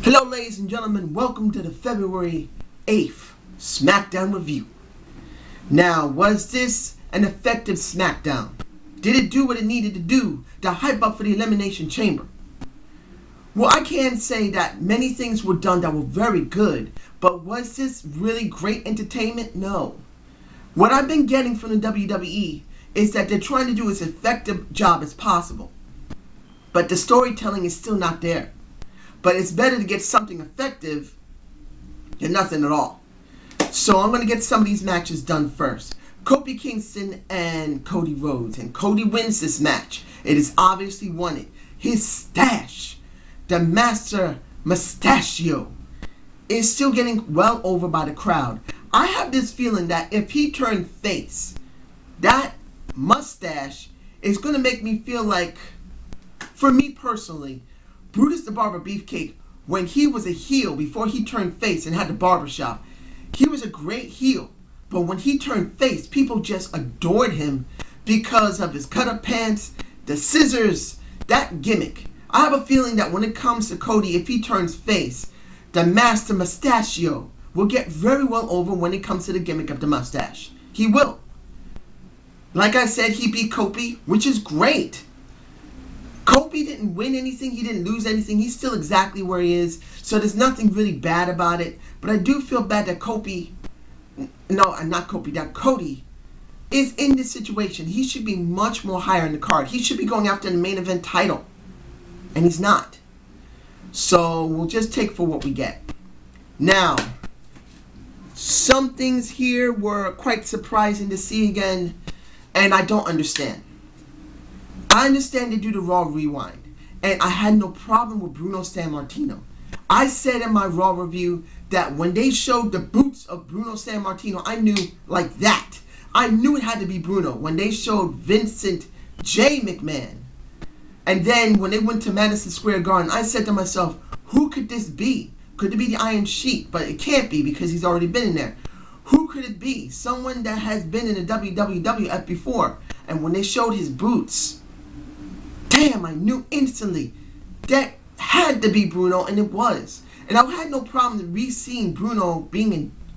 Hello ladies and gentlemen, welcome to the February 8th Smackdown review. Now, was this an effective Smackdown? Did it do what it needed to do to hype up for the Elimination Chamber? Well, I can say that many things were done that were very good, but was this really great entertainment? No. What I've been getting from the WWE is that they're trying to do as effective job as possible, but the storytelling is still not there. But it's better to get something effective than nothing at all. So I'm going to get some of these matches done first. Kofi Kingston and Cody Rhodes. And Cody wins this match. It is obviously won it. His stash, the Master Mustachio, is still getting well over by the crowd. I have this feeling that if he turned face, that mustache is going to make me feel like, for me personally, Brutus the Barber Beefcake, when he was a heel before he turned face and had the barbershop, he was a great heel. But when he turned face, people just adored him because of his cut-up pants, the scissors, that gimmick. I have a feeling that when it comes to Cody, if he turns face, the Master Mustachio will get very well over when it comes to the gimmick of the mustache. He will. Like I said, he beat Kofi, which is great. Kofi didn't win anything, he didn't lose anything, he's still exactly where he is, so there's nothing really bad about it. But I do feel bad that Cody is in this situation. He should be much more higher in the card. He should be going after the main event title, and he's not. So we'll just take for what we get. Now, some things here were quite surprising to see again, and I don't understand. I understand they do the Raw Rewind, and I had no problem with Bruno Sammartino. I said in my Raw review that when they showed the boots of Bruno Sammartino, I knew like that. I knew it had to be Bruno. When they showed Vincent J. McMahon, and then when they went to Madison Square Garden, I said to myself, who could this be? Could it be the Iron Sheik? But it can't be because he's already been in there. Who could it be? Someone that has been in the WWF before. And when they showed his boots, damn, I knew instantly that had to be Bruno, and it was. And I had no problem re-seeing Bruno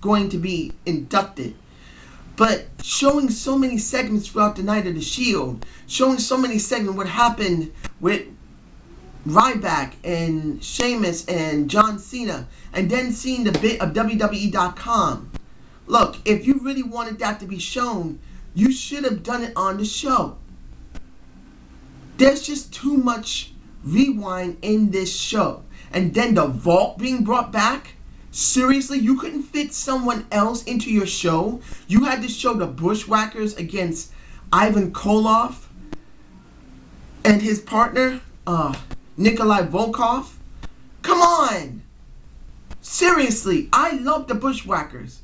going to be inducted. But showing so many segments throughout the night of the Shield, showing so many segments what happened with Ryback and Sheamus and John Cena, and then seeing the bit of WWE.com. Look, if you really wanted that to be shown, you should have done it on the show. There's just too much rewind in this show. And then the vault being brought back? Seriously, you couldn't fit someone else into your show? You had to show the Bushwhackers against Ivan Koloff and his partner, Nikolai Volkov? Come on! Seriously, I love the Bushwhackers.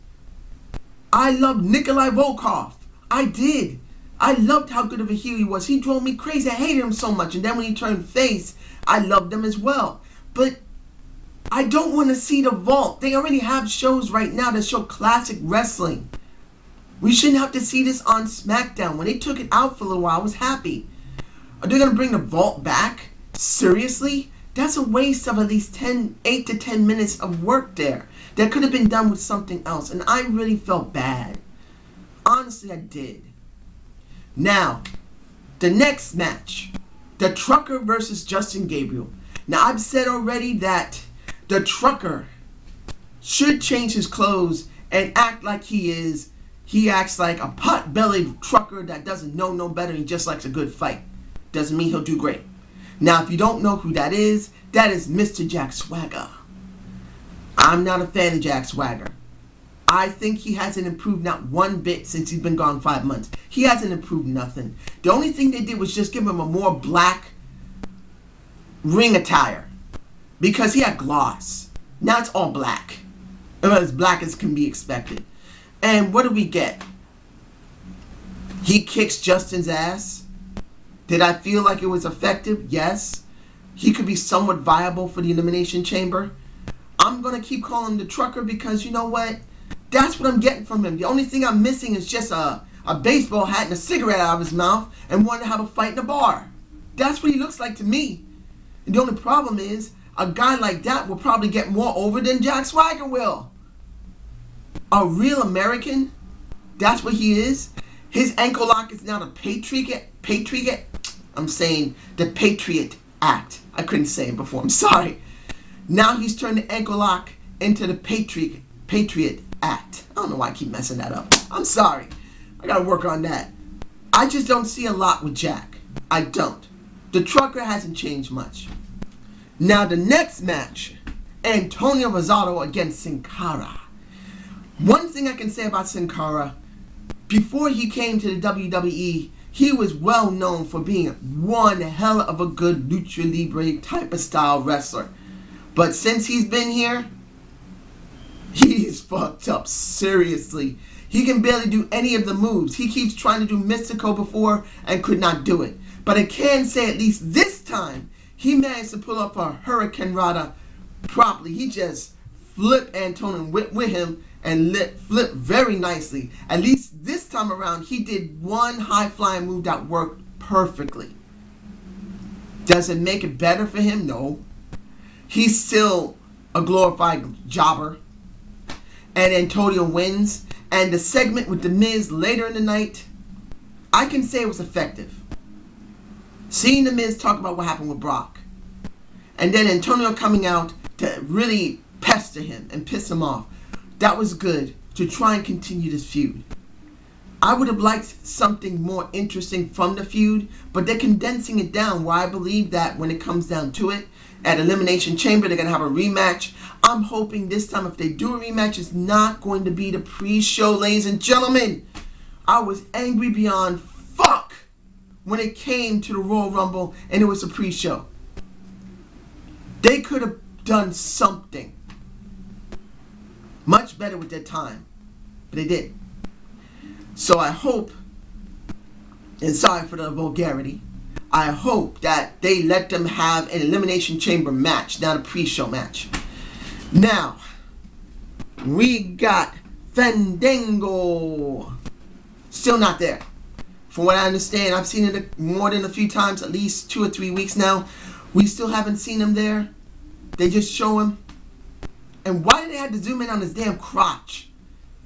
I love Nikolai Volkov. I did. I loved how good of a heel he was. He drove me crazy. I hated him so much. And then when he turned face, I loved him as well. But I don't want to see the vault. They already have shows right now that show classic wrestling. We shouldn't have to see this on SmackDown. When they took it out for a little while, I was happy. Are they going to bring the vault back? Seriously? That's a waste of at least 8 to 10 minutes of work there. That could have been done with something else. And I really felt bad. Honestly, I did. Now, the next match, the Trucker versus Justin Gabriel. Now, I've said already that the Trucker should change his clothes and act like he is. He acts like a pot-bellied trucker that doesn't know no better. He just likes a good fight. Doesn't mean he'll do great. Now, if you don't know who that is Mr. Jack Swagger. I'm not a fan of Jack Swagger. I think he hasn't improved not one bit since he's been gone 5 months. He hasn't improved nothing. The only thing they did was just give him a more black ring attire. Because he had gloss. Now it's all black. As black as can be expected. And what do we get? He kicks Justin's ass. Did I feel like it was effective? Yes. He could be somewhat viable for the Elimination Chamber. I'm going to keep calling him the Trucker because you know what? That's what I'm getting from him. The only thing I'm missing is just a baseball hat and a cigarette out of his mouth and wanting to have a fight in a bar. That's what he looks like to me. And the only problem is, a guy like that will probably get more over than Jack Swagger will. A real American, that's what he is. His ankle lock is now the Patriot. I'm saying the Patriot Act. I couldn't say it before, I'm sorry. Now he's turned the ankle lock into the Patriot Act. I don't know why I keep messing that up. I'm sorry. I gotta work on that. I just don't see a lot with Jack. I don't. The trucker hasn't changed much. Now the next match, Antonio Rosado against Sin Cara. One thing I can say about Sin Cara, before he came to the WWE, he was well known for being one hell of a good lucha libre type of style wrestler. But since he's been here, he's fucked up seriously. He can barely do any of the moves. He keeps trying to do Mystico before and could not do it. But I can say at least this time, he managed to pull up a Hurricane Rana properly. He just flipped Antonio with him and flipped very nicely. At least this time around, he did one high-flying move that worked perfectly. Does it make it better for him? No. He's still a glorified jobber. And Antonio wins. And the segment with The Miz later in the night, I can say it was effective. Seeing The Miz talk about what happened with Brock. And then Antonio coming out to really pester him and piss him off. That was good to try and continue this feud. I would have liked something more interesting from the feud, but they're condensing it down where I believe that when it comes down to it, at Elimination Chamber, they're going to have a rematch. I'm hoping this time, if they do a rematch, it's not going to be the pre-show, ladies and gentlemen. I was angry beyond fuck when it came to the Royal Rumble and it was a pre-show. They could have done something much better with their time, but they didn't. So I hope, and sorry for the vulgarity, I hope that they let them have an Elimination Chamber match, not a pre-show match. Now, we got Fandango. Still not there. From what I understand, I've seen it more than a few times, at least 2 or 3 weeks now. We still haven't seen him there. They just show him. And why did they have to zoom in on his damn crotch?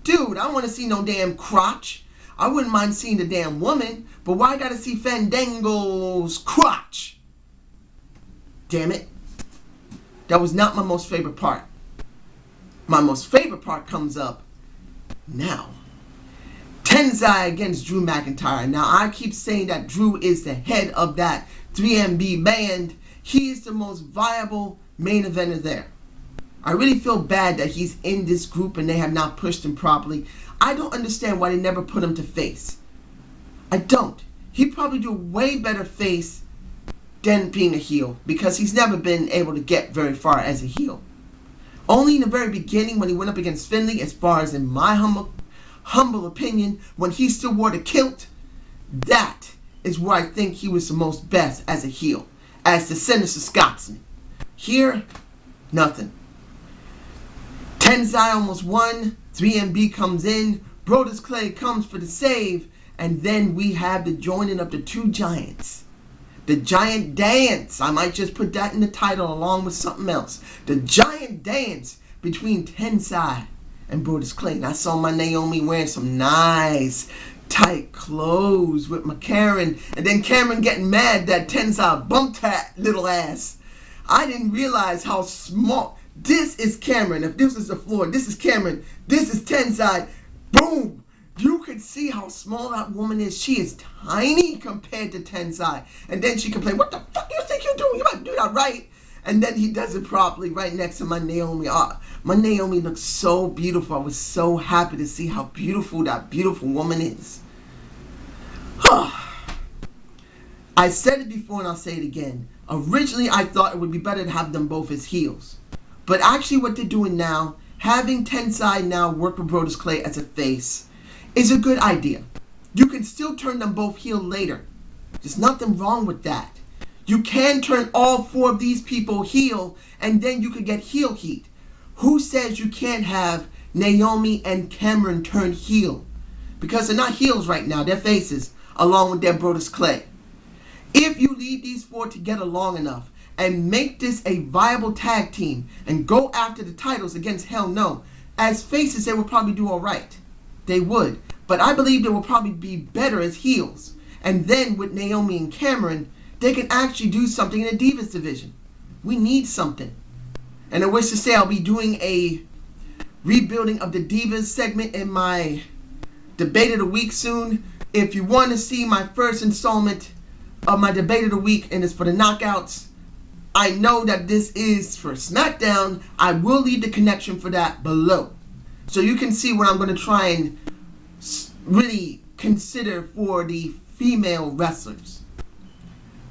Dude, I don't want to see no damn crotch. I wouldn't mind seeing the damn woman, but why I gotta see Fandango's crotch? Damn it. That was not my most favorite part. My most favorite part comes up now. Tenzai against Drew McIntyre. Now, I keep saying that Drew is the head of that 3MB band. He is the most viable main eventer there. I really feel bad that he's in this group and they have not pushed him properly. I don't understand why they never put him to face. I don't. He'd probably do a way better face than being a heel, because he's never been able to get very far as a heel. Only in the very beginning when he went up against Finlay, as far as in my humble opinion, when he still wore the kilt, that is where I think he was the most best as a heel, as the sinister Scotsman. Here, nothing. Tenzai almost won. 3MB comes in. Brodus Clay comes for the save. And then we have the joining of the two giants. The giant dance. I might just put that in the title along with something else. The giant dance between Tenzai and Brodus Clay. And I saw my Naomi wearing some nice tight clothes with my Karen. And then Cameron getting mad that Tenzai bumped her little ass. I didn't realize how small. This is Cameron. If this is the floor, this is Cameron. This is Tenzai. Boom. You could see how small that woman is. She is tiny compared to Tenzai. And then she complained, what the fuck you think you're doing? You might do that right. And then he does it properly right next to my Naomi. My Naomi looks so beautiful. I was so happy to see how beautiful that beautiful woman is. I said it before and I'll say it again. Originally, I thought it would be better to have them both as heels. But actually what they're doing now, having Tenzai now work with Brodus Clay as a face, is a good idea. You can still turn them both heel later. There's nothing wrong with that. You can turn all 4 of these people heel, and then you could get heel heat. Who says you can't have Naomi and Cameron turn heel? Because they're not heels right now, they're faces, along with their Brodus Clay. If you leave these 4 together long enough, and make this a viable tag team and go after the titles against Hell No. As faces, they would probably do all right. They would. But I believe they will probably be better as heels. And then with Naomi and Cameron, they can actually do something in the Divas division. We need something. And I wish to say I'll be doing a rebuilding of the Divas segment in my Debate of the Week soon. If you want to see my first installment of my Debate of the Week, and it's for the Knockouts, I know that this is for SmackDown. I will leave the connection for that below, so you can see what I'm going to try and really consider for the female wrestlers.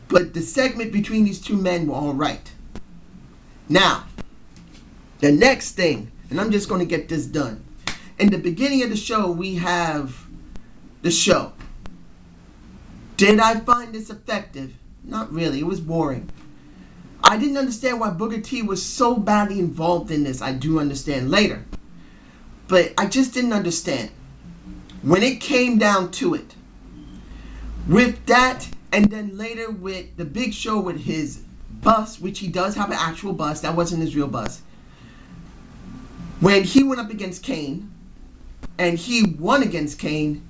But the segment between these two men were alright. Now, the next thing, and I'm just going to get this done. In the beginning of the show, we have the show. Did I find this effective? Not really. It was boring. I didn't understand why Booker T was so badly involved in this. I do understand later. But I just didn't understand. When it came down to it, with that, and then later with the Big Show with his bus, which he does have an actual bus, that wasn't his real bus. When he went up against Kane, and he won against Kane,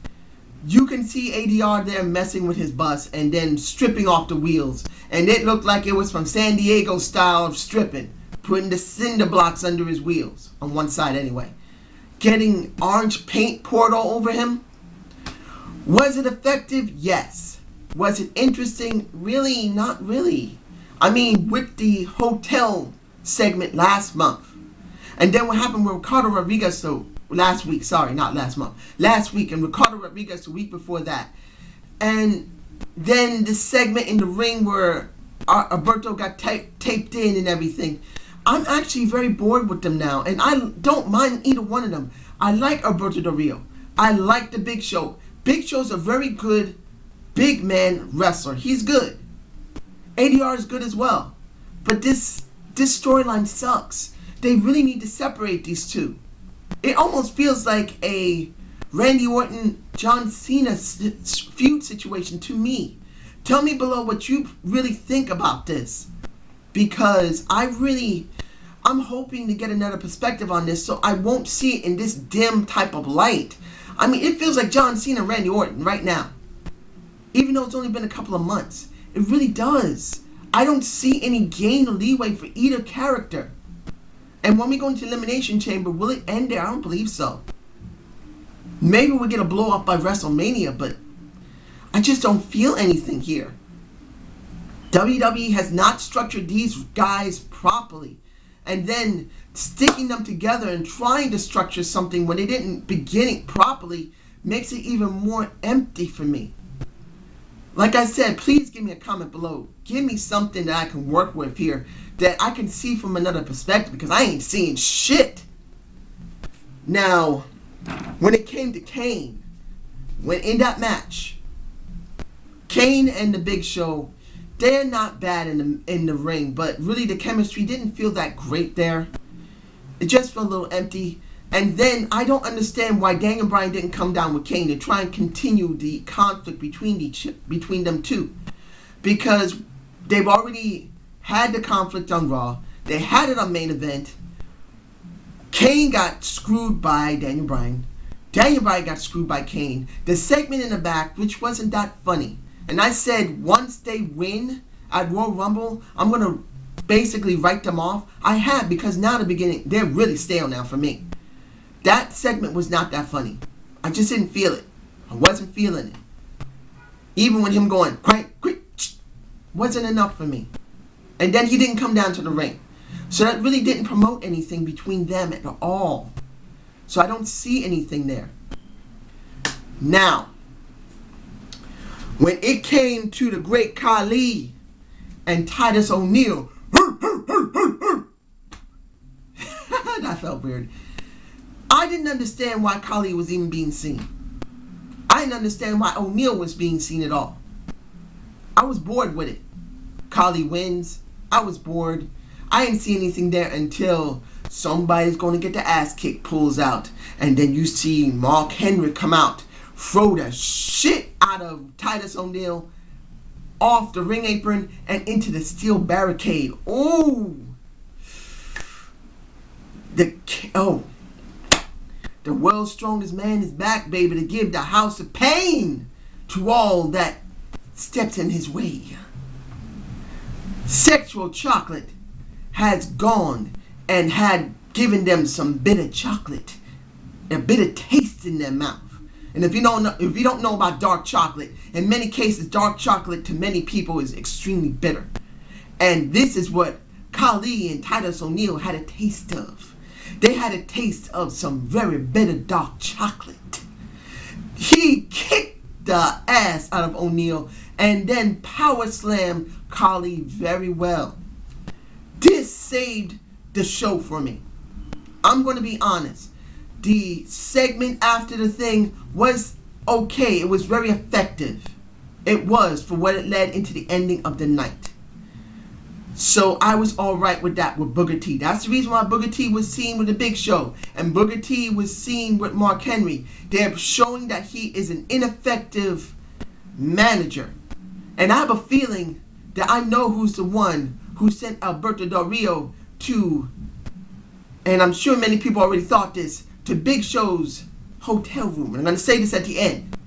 you can see ADR there messing with his bus and then stripping off the wheels. And it looked like it was from San Diego style of stripping, putting the cinder blocks under his wheels, on one side anyway. Getting orange paint poured all over him. Was it effective? Yes. Was it interesting? Really? Not really. I mean, with the hotel segment last month. And then what happened with Ricardo Rodriguez, last week, last week, and Ricardo Rodriguez the week before that. And then the segment in the ring where Alberto got taped in and everything. I'm actually very bored with them now, and I don't mind either one of them. I like Alberto Del Rio. I like the Big Show. Big Show's a very good big man wrestler. He's good. ADR is good as well. But this storyline sucks. They really need to separate these two. It almost feels like a Randy Orton, John Cena feud situation to me. Tell me below what you really think about this. Because I'm hoping to get another perspective on this so I won't see it in this dim type of light. I mean, it feels like John Cena and Randy Orton right now. Even though it's only been a couple of months. It really does. I don't see any gain or leeway for either character. And when we go into Elimination Chamber, will it end there? I don't believe so. Maybe we'll get a blow up by WrestleMania, but I just don't feel anything here. WWE has not structured these guys properly. And then sticking them together and trying to structure something when they didn't begin it properly makes it even more empty for me. Like I said, please give me a comment below. Give me something that I can work with here, that I can see from another perspective, because I ain't seeing shit. Now, when it came to Kane, when in that match, Kane and the Big Show, they're not bad in the ring, but really the chemistry didn't feel that great there. It just felt a little empty. And then I don't understand why Daniel Bryan didn't come down with Kane to try and continue the conflict between them two. Because they've already had the conflict on Raw. They had it on Main Event. Kane got screwed by Daniel Bryan. Daniel Bryan got screwed by Kane. The segment in the back, which wasn't that funny. And I said once they win at Royal Rumble, I'm going to basically write them off. I have, because now the beginning, they're really stale now for me. That segment was not that funny. I just didn't feel it. I wasn't feeling it. Even when him going, quick, wasn't enough for me. And then he didn't come down to the ring. So that really didn't promote anything between them at all. So I don't see anything there. Now, when it came to the Great Khali and Titus O'Neil, that felt weird. I didn't understand why Khali was even being seen. I didn't understand why O'Neil was being seen at all. I was bored with it. Khali wins. I was bored. I didn't see anything there until somebody's going to get the ass kick pulls out. And then you see Mark Henry come out, throw the shit out of Titus O'Neil, off the ring apron and into the steel barricade. Oh, the world's strongest man is back, baby, to give the house of pain to all that stepped in his way. Sexual chocolate has gone and had given them some bitter chocolate, a bitter taste in their mouth. And if you don't know about dark chocolate, in many cases, dark chocolate to many people is extremely bitter. And this is what Khali and Titus O'Neil had a taste of. They had a taste of some very bitter dark chocolate. He kicked the ass out of O'Neil and then power slammed Khali very well. This saved the show for me. I'm going to be honest. The segment after the thing was okay. It was very effective. It was for what it led into the ending of the night. So I was alright with that with Booker T. That's the reason why Booker T was seen with the Big Show. And Booker T was seen with Mark Henry. They're showing that he is an ineffective manager. And I have a feeling that I know who's the one who sent Alberto Del Rio to, and I'm sure many people already thought this, to Big Show's hotel room. And I'm going to say this at the end.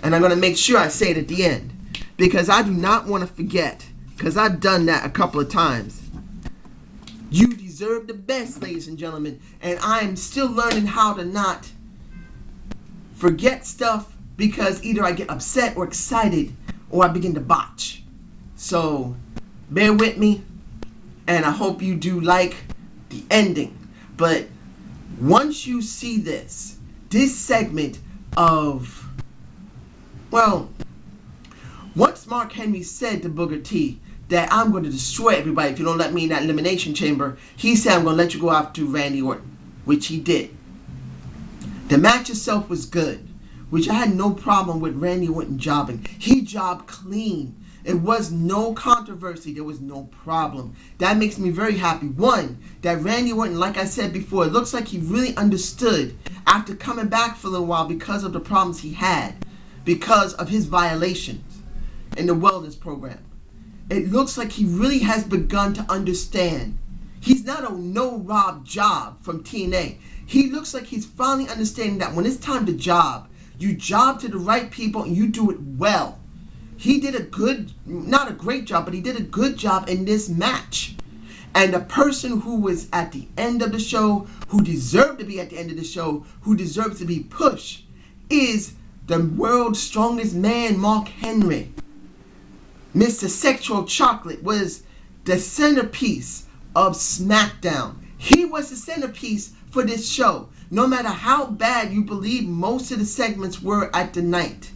And I'm going to make sure I say it at the end. Because I do not want to forget. Because I've done that a couple of times. You deserve the best, ladies and gentlemen. And I'm still learning how to not forget stuff. Because either I get upset or excited. Or I begin to botch. So, bear with me. And I hope you do like the ending. But once you see this segment of, well, once Mark Henry said to Booker T that I'm going to destroy everybody if you don't let me in that elimination chamber, he said I'm going to let you go after Randy Orton, which he did. The match itself was good, which I had no problem with Randy Orton jobbing. He jobbed clean. It was no controversy. There was no problem. That makes me very happy. One, that Randy Orton, like I said before, it looks like he really understood after coming back for a little while because of the problems he had, because of his violations in the wellness program. It looks like he really has begun to understand. He's not a no-Rob job from TNA. He looks like he's finally understanding that when it's time to job, you job to the right people and you do it well. He did a good, not a great job, but he did a good job in this match. And the person who was at the end of the show, who deserved to be at the end of the show, who deserves to be pushed, is the world's strongest man, Mark Henry. Mr. Sexual Chocolate was the centerpiece of SmackDown. He was the centerpiece for this show, no matter how bad you believe most of the segments were at the night.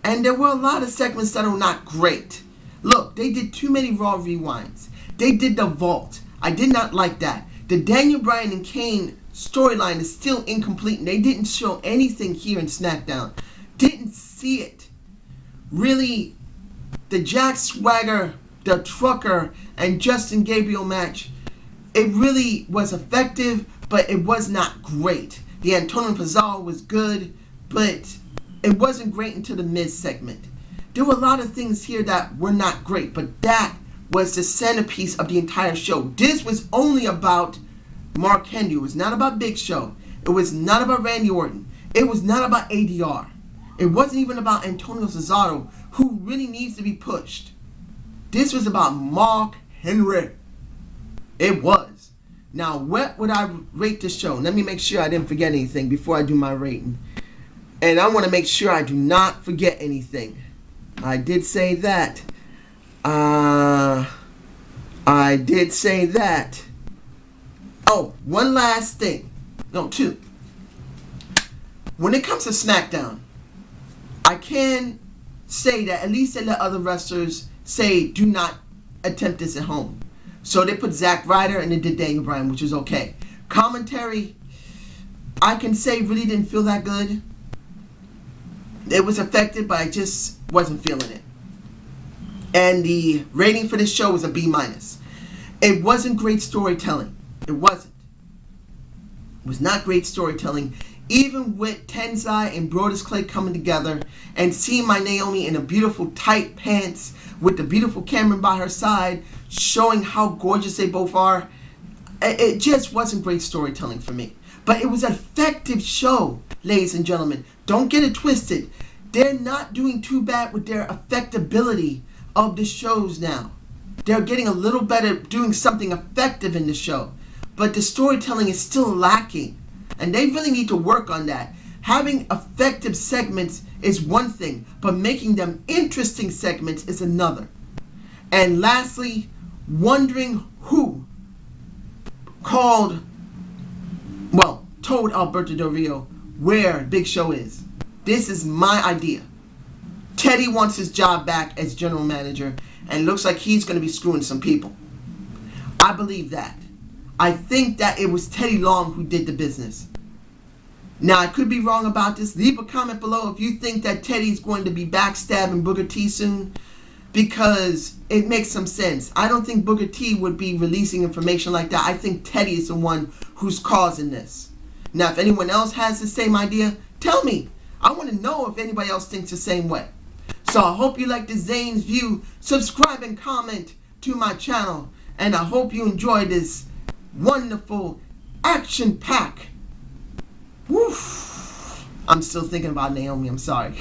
And there were a lot of segments that are not great. Look, they did too many Raw rewinds. They did the Vault. I did not like that. The Daniel Bryan and Kane storyline is still incomplete, and they didn't show anything here in SmackDown. Didn't see it. Really, the Jack Swagger, the Trucker, and Justin Gabriel match, it really was effective, but it was not great. The Antonio Pizarro was good, but it wasn't great until the Miz segment. There were a lot of things here that were not great, but that was the centerpiece of the entire show. This was only about Mark Henry. It was not about Big Show. It was not about Randy Orton. It was not about ADR. It wasn't even about Antonio Cesaro, who really needs to be pushed. This was about Mark Henry. It was. Now, what would I rate this show? Let me make sure I didn't forget anything before I do my rating. And I want to make sure I do not forget anything. I did say that. I did say that. Oh, one last thing. No, two. When it comes to SmackDown, I can say that at least they let other wrestlers say, do not attempt this at home. So they put Zack Ryder and they did Daniel Bryan, which is okay. Commentary, I can say really didn't feel that good. It was effective, but I just wasn't feeling it. And the rating for this show was a B-. It wasn't great storytelling. It wasn't. It was not great storytelling. Even with Tensai and Brodus Clay coming together and seeing my Naomi in a beautiful tight pants with the beautiful Cameron by her side, showing how gorgeous they both are, it just wasn't great storytelling for me. But it was an effective show, ladies and gentlemen. Don't get it twisted. They're not doing too bad with their effectability of the shows now. They're getting a little better doing something effective in the show. But the storytelling is still lacking. And they really need to work on that. Having effective segments is one thing, but making them interesting segments is another. And lastly, wondering who told Alberto Del Rio where Big Show is. This is my idea. Teddy wants his job back as general manager, and looks like he's going to be screwing some people. I believe that. I think that it was Teddy Long who did the business. Now, I could be wrong about this. Leave a comment below if you think that Teddy's going to be backstabbing Booker T soon, because it makes some sense. I don't think Booker T would be releasing information like that. I think Teddy is the one who's causing this. Now, if anyone else has the same idea, tell me. I want to know if anybody else thinks the same way. So I hope you like the Zane's View. Subscribe and comment to my channel. And I hope you enjoyed this wonderful action-pack. Woof. I'm still thinking about Naomi, I'm sorry.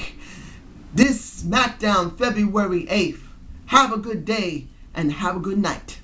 This Smackdown February 8th. Have a good day and have a good night.